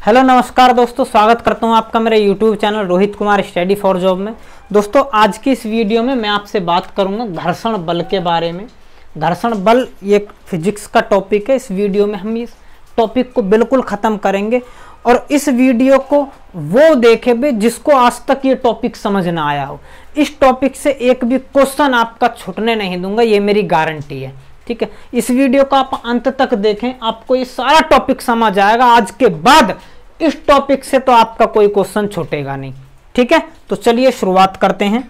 Hello नमस्कार दोस्तों, स्वागत करता हूं आपका मेरे YouTube channel Rohit Kumar study for job में। दोस्तों आज की इस वीडियो में मैं आपसे बात करूंगा घर्षण बल के बारे में। घर्षण बल ये एक फिजिक्स का टॉपिक है। इस वीडियो में हम इस टॉपिक को बिल्कुल ख़त्म करेंगे और इस वीडियो को वो देखे भी जिसको आज तक ये टॉपिक समझ ना आया हो। इस टॉपिक से एक भी क्वेश्चन आपका छूटने नहीं दूंगा, ये मेरी गारंटी है। ठीक है, इस वीडियो को आप अंत तक देखें, आपको ये सारा टॉपिक समझ आएगा। आज के बाद इस टॉपिक से तो आपका कोई क्वेश्चन छूटेगा नहीं। ठीक है, तो चलिए शुरुआत करते हैं।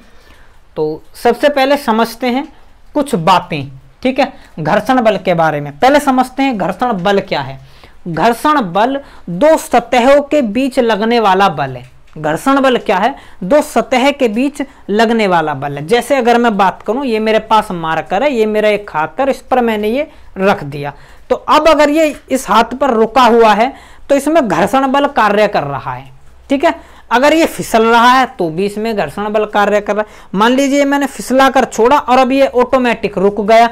तो सबसे पहले समझते हैं कुछ बातें। ठीक है, घर्षण बल के बारे में पहले समझते हैं घर्षण बल क्या है। घर्षण बल दो सतहों के बीच लगने वाला बल है। घर्षण बल क्या है? दो सतह के बीच लगने वाला बल है। जैसे अगर मैं बात करूं, ये मेरे पास मार्कर है, ये मेरा एक खाकर, इस पर मैंने ये रख दिया। तो अब अगर ये इस हाथ पर रुका हुआ है तो इसमें घर्षण बल कार्य कर रहा है। ठीक है, अगर ये फिसल रहा है तो भी इसमें घर्षण बल कार्य कर रहा है। मान लीजिए मैंने फिसला कर छोड़ा और अब ये ऑटोमेटिक रुक गया,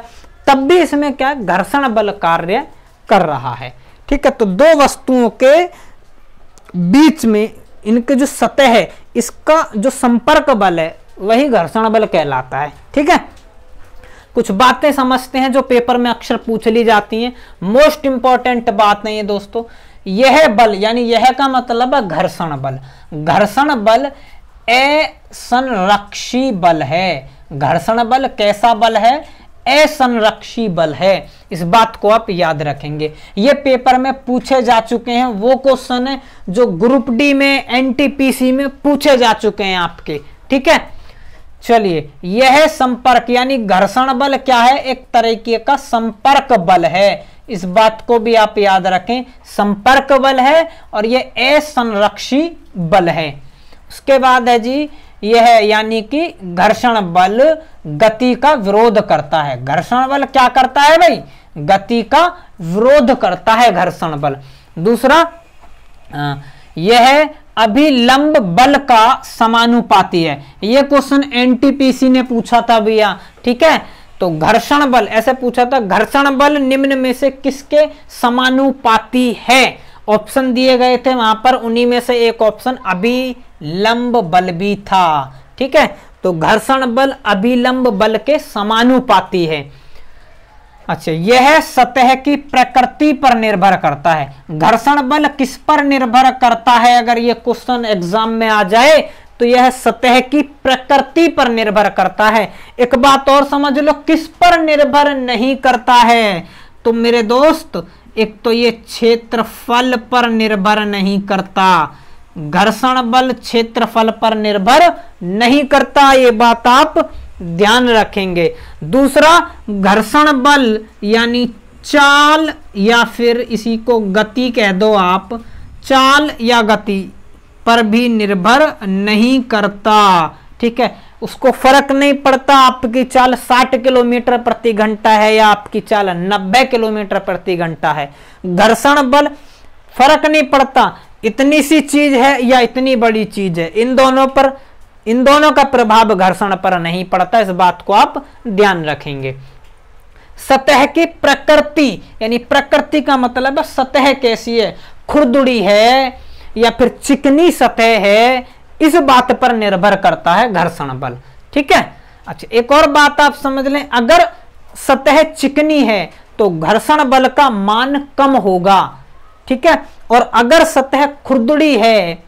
तब भी इसमें क्या घर्षण बल कार्य कर रहा है। ठीक है, तो दो वस्तुओं के बीच में इनके जो सतह है, इसका जो संपर्क बल है वही घर्षण बल कहलाता है। ठीक है, कुछ बातें समझते हैं जो पेपर में अक्सर पूछ ली जाती हैं। मोस्ट इंपॉर्टेंट बात है ये दोस्तों। यह बल यानी यह का मतलब है घर्षण बल। घर्षण बल असंरक्षी बल है। घर्षण बल कैसा बल है? असंरक्षी बल है। इस बात को आप याद रखेंगे। ये पेपर में पूछे जा चुके हैं, वो क्वेश्चन है जो ग्रुप डी में एनटीपीसी में पूछे जा चुके हैं आपके। ठीक है, चलिए, यह संपर्क यानी घर्षण बल क्या है? एक तरीके का संपर्क बल है। इस बात को भी आप याद रखें, संपर्क बल है और यह असंरक्षी बल है। उसके बाद है जी यह यानी कि घर्षण बल गति का विरोध करता है। घर्षण बल क्या करता है भाई? गति का विरोध करता है घर्षण बल। दूसरा, यह अभिलंब बल का समानुपाती है। यह क्वेश्चन एनटीपीसी ने पूछा था भैया। ठीक है, तो घर्षण बल ऐसे पूछा था, घर्षण बल निम्न में से किसके समानुपाती है? ऑप्शन दिए गए थे वहां पर, उन्हीं में से एक ऑप्शन अभिलंब बल भी था। ठीक है, तो घर्षण बल अभिलंब बल के समानुपाती है। अच्छा, यह सतह की प्रकृति पर निर्भर करता है। घर्षण बल किस पर निर्भर करता है? अगर यह क्वेश्चन एग्जाम में आ जाए तो यह सतह की प्रकृति पर निर्भर करता है। एक बात और समझ लो, किस पर निर्भर नहीं करता है? तो मेरे दोस्त, एक तो ये क्षेत्रफल पर निर्भर नहीं करता। घर्षण बल क्षेत्रफल पर निर्भर नहीं करता, ये बात आप ध्यान रखेंगे। दूसरा, घर्षण बल यानी चाल या फिर इसी को गति कह दो आप, चाल या गति पर भी निर्भर नहीं करता। ठीक है, उसको फर्क नहीं पड़ता आपकी चाल 60 किलोमीटर प्रति घंटा है या आपकी चाल 90 किलोमीटर प्रति घंटा है। घर्षण बल फर्क नहीं पड़ता, इतनी सी चीज है या इतनी बड़ी चीज है, इन दोनों का प्रभाव घर्षण पर नहीं पड़ता। इस बात को आप ध्यान रखेंगे। सतह की प्रकृति यानी प्रकृति का मतलब है सतह कैसी है, खुरदुरी है या फिर चिकनी सतह है, इस बात पर निर्भर करता है घर्षण बल। ठीक है, अच्छा, एक और बात आप समझ लें, अगर सतह चिकनी है तो घर्षण बल का मान कम होगा। ठीक है, और अगर सतह खुरदुरी है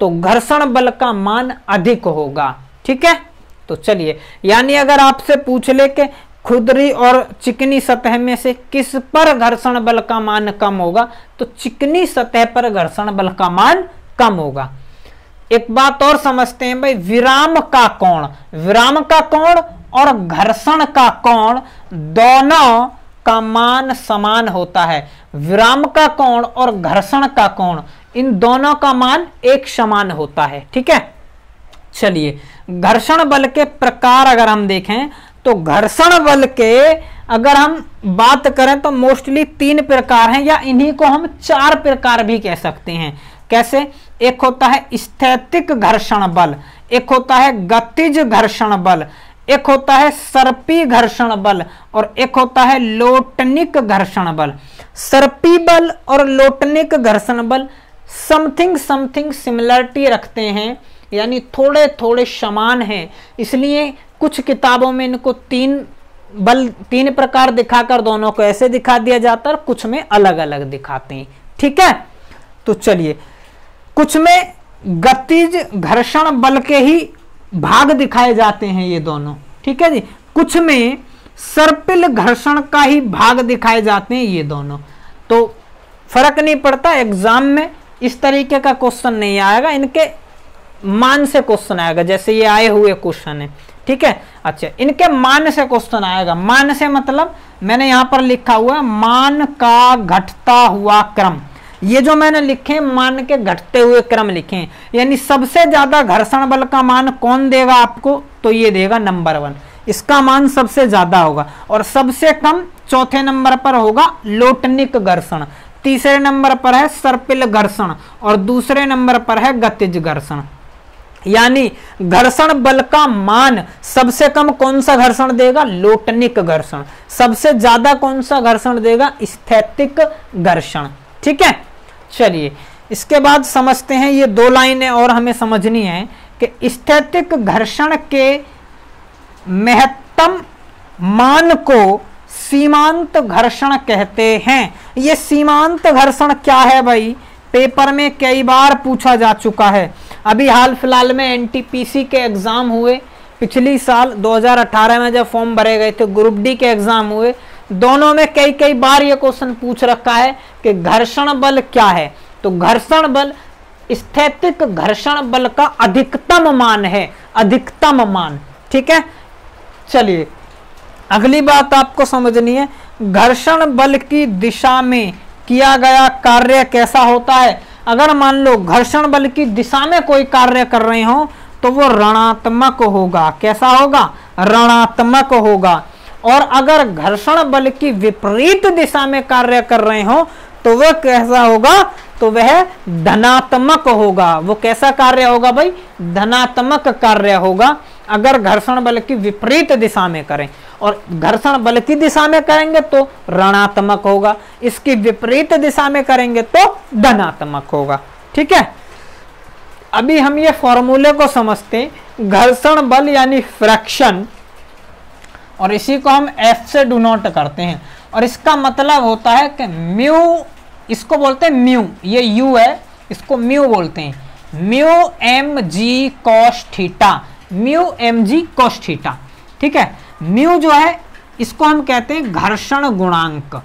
तो घर्षण बल का मान अधिक होगा। ठीक है, तो चलिए, यानी अगर आपसे पूछ ले कि खुरदुरी और चिकनी सतह में से किस पर घर्षण बल का मान कम होगा, तो चिकनी सतह पर घर्षण बल का मान कम होगा। एक बात और समझते हैं भाई, विराम का कोण और घर्षण का कोण दोनों का मान समान होता है। विराम का कोण और घर्षण का कोण, इन दोनों का मान एक समान होता है। ठीक है, चलिए, घर्षण बल के प्रकार अगर हम देखें तो घर्षण बल के अगर हम बात करें तो मोस्टली 3 प्रकार हैं, या इन्हीं को हम 4 प्रकार भी कह सकते हैं। कैसे? एक होता है स्थैतिक घर्षण बल, एक होता है गतिज घर्षण बल, एक होता है सर्पी घर्षण बल और एक होता है लोटनिक घर्षण बल। सर्पी बल और लोटनिक घर्षण बल समथिंग समथिंग सिमिलरिटी रखते हैं, यानी थोड़े थोड़े समान हैं, इसलिए कुछ किताबों में इनको तीन प्रकार दिखाकर दोनों को ऐसे दिखा दिया जाता है, कुछ में अलग अलग दिखाते हैं। ठीक है, तो चलिए, कुछ में गतिज घर्षण बल के ही भाग दिखाए जाते हैं ये दोनों। ठीक है जी, कुछ में सर्पिल घर्षण का ही भाग दिखाए जाते हैं ये दोनों। तो फर्क नहीं पड़ता, एग्जाम में इस तरीके का क्वेश्चन नहीं आएगा, इनके मान से क्वेश्चन आएगा, जैसे ये आए हुए क्वेश्चन है। ठीक है, अच्छा, इनके मान से क्वेश्चन आएगा। मान से मतलब मैंने यहां पर लिखा हुआ मान का घटता हुआ क्रम, ये जो मैंने लिखे मान के घटते हुए क्रम लिखे हैं, यानी सबसे ज्यादा घर्षण बल का मान कौन देगा आपको, तो ये देगा नंबर 1, इसका मान सबसे ज्यादा होगा। और सबसे कम चौथे नंबर पर होगा लोटनिक घर्षण, तीसरे नंबर पर है सर्पिल घर्षण और दूसरे नंबर पर है गतिज घर्षण। यानी घर्षण बल का मान सबसे कम कौन सा घर्षण देगा, लोटनिक घर्षण, सबसे ज्यादा कौन सा घर्षण देगा, स्थैतिक घर्षण। ठीक है, चलिए इसके बाद समझते हैं, ये 2 लाइनें और हमें समझनी है कि स्थैतिक घर्षण के महत्तम मान को सीमांत घर्षण कहते हैं। ये सीमांत घर्षण क्या है भाई, पेपर में कई बार पूछा जा चुका है। अभी हाल फिलहाल में एनटीपीसी के एग्जाम हुए, पिछली साल 2018 में जब फॉर्म भरे गए थे, ग्रुप डी के एग्जाम हुए, दोनों में कई बार ये क्वेश्चन पूछ रखा है कि घर्षण बल क्या है। तो घर्षण बल स्थैतिक घर्षण बल का अधिकतम मान है, अधिकतम मान। ठीक है, चलिए अगली बात आपको समझनी है, घर्षण बल की दिशा में किया गया कार्य कैसा होता है। अगर मान लो घर्षण बल की दिशा में कोई कार्य कर रहे हो तो वो ऋणात्मक होगा। कैसा होगा, ऋणात्मक होगा। और अगर घर्षण बल की विपरीत दिशा में कार्य कर रहे हो तो वह कैसा होगा, तो वह धनात्मक होगा। वो कैसा कार्य होगा भाई, धनात्मक कार्य होगा अगर घर्षण बल की विपरीत दिशा में करें, और घर्षण बल की दिशा में करेंगे तो ऋणात्मक होगा, इसकी विपरीत दिशा में करेंगे तो धनात्मक होगा। ठीक है, अभी हम ये फॉर्मूले को समझते हैं, घर्षण बल यानी फ्रैक्शन, और इसी को हम F से डिनोट करते हैं, और इसका मतलब होता है कि म्यू, इसको बोलते हैं म्यू, ये U है, इसको म्यू बोलते हैं, mu M G cos theta, mu M G cos theta. ठीक है, म्यू जो है इसको हम कहते हैं घर्षण गुणांक,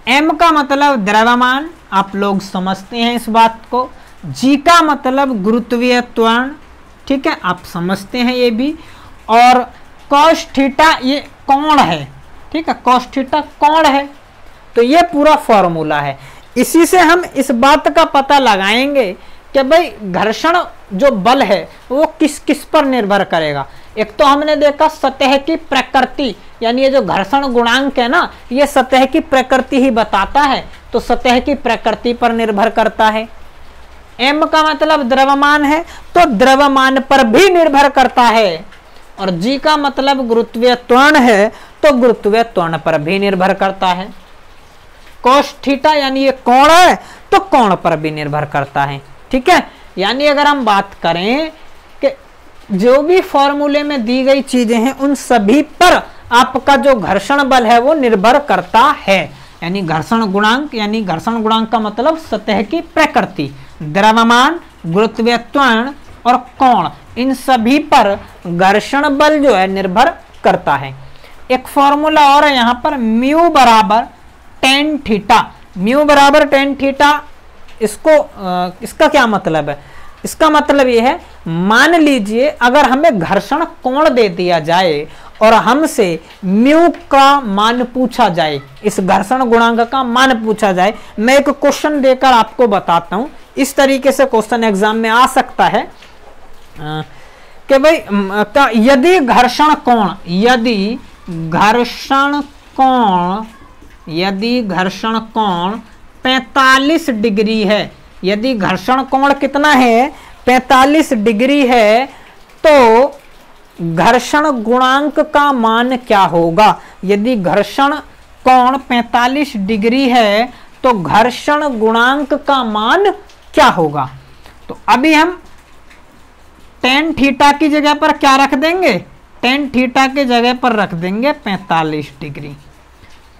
एम का मतलब द्रव्यमान, आप लोग समझते हैं इस बात को, जी का मतलब गुरुत्वीय त्वरण, ठीक है आप समझते हैं ये भी, और कॉस थीटा ये कोण है। ठीक है, कॉस थीटा कोण है। तो ये पूरा फॉर्मूला है, इसी से हम इस बात का पता लगाएंगे कि भाई घर्षण जो बल है वो किस किस पर निर्भर करेगा। एक तो हमने देखा सतह की प्रकृति, यानी ये जो घर्षण गुणांक है ना, ये सतह की प्रकृति ही बताता है, तो सतह की प्रकृति पर निर्भर करता है। m का मतलब द्रव्यमान है, तो द्रव्यमान पर भी निर्भर करता है, और g का मतलब गुरुत्वीय त्वरण है, तो गुरुत्वीय त्वरण पर भी निर्भर करता है। cos थीटा यानी ये कोण है, तो कोण पर भी निर्भर करता है। ठीक है, यानी अगर हम बात करें कि जो भी फॉर्मूले में दी गई चीजें हैं उन सभी पर आपका जो घर्षण बल है वो निर्भर करता है। यानी घर्षण गुणांक, यानी घर्षण गुणांक का मतलब सतह की प्रकृति, द्रव्यमान, गुरुत्वीय त्वरण और कोण, इन सभी पर घर्षण बल जो है निर्भर करता है। एक फॉर्मूला और है यहाँ पर, म्यू बराबर टेन थीटा, म्यू बराबर टेन थीटा, इसको इसका क्या मतलब है, इसका मतलब ये है, मान लीजिए अगर हमें घर्षण कोण दे दिया जाए और हमसे म्यू का मान पूछा जाए, इस घर्षण गुणांक का मान पूछा जाए, मैं एक क्वेश्चन देकर आपको बताता हूं, इस तरीके से क्वेश्चन एग्जाम में आ सकता है कि भाई यदि घर्षण कोण, यदि घर्षण कोण 45 डिग्री है, यदि घर्षण कोण कितना है 45 डिग्री है, तो घर्षण गुणांक का मान क्या होगा। यदि घर्षण कोण 45 डिग्री है तो घर्षण गुणांक का मान क्या होगा। तो अभी हम टेन थीटा की जगह पर क्या रख देंगे, टेन थीटा की जगह पर रख देंगे 45 डिग्री।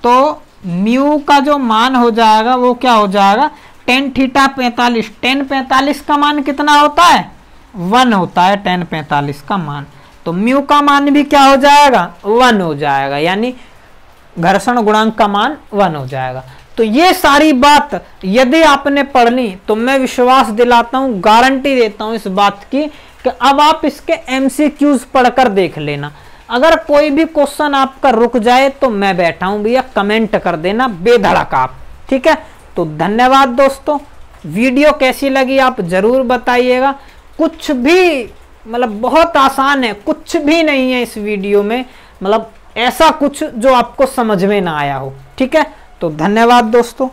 तो म्यू का जो मान हो जाएगा वो क्या हो जाएगा, टेन थीटा 45, टेन 45 का मान कितना होता है, 1 होता है टेन 45 का मान। तो म्यू का मान भी क्या हो जाएगा, 1 हो जाएगा, यानी घर्षण गुणांक का मान 1 हो जाएगा। तो ये सारी बात यदि आपने पढ़ ली तो मैं विश्वास दिलाता हूं, गारंटी देता हूं इस बात की कि अब आप इसके एमसीक्यूज पढ़कर देख लेना। अगर कोई भी क्वेश्चन आपका रुक जाए तो मैं बैठा हूं भैया, कमेंट कर देना बेधड़क आप, ठीक है। तो धन्यवाद दोस्तों, वीडियो कैसी लगी आप जरूर बताइएगा। कुछ भी मतलब बहुत आसान है, कुछ भी नहीं है इस वीडियो में, मतलब ऐसा कुछ जो आपको समझ में ना आया हो, ठीक है। तो धन्यवाद दोस्तों।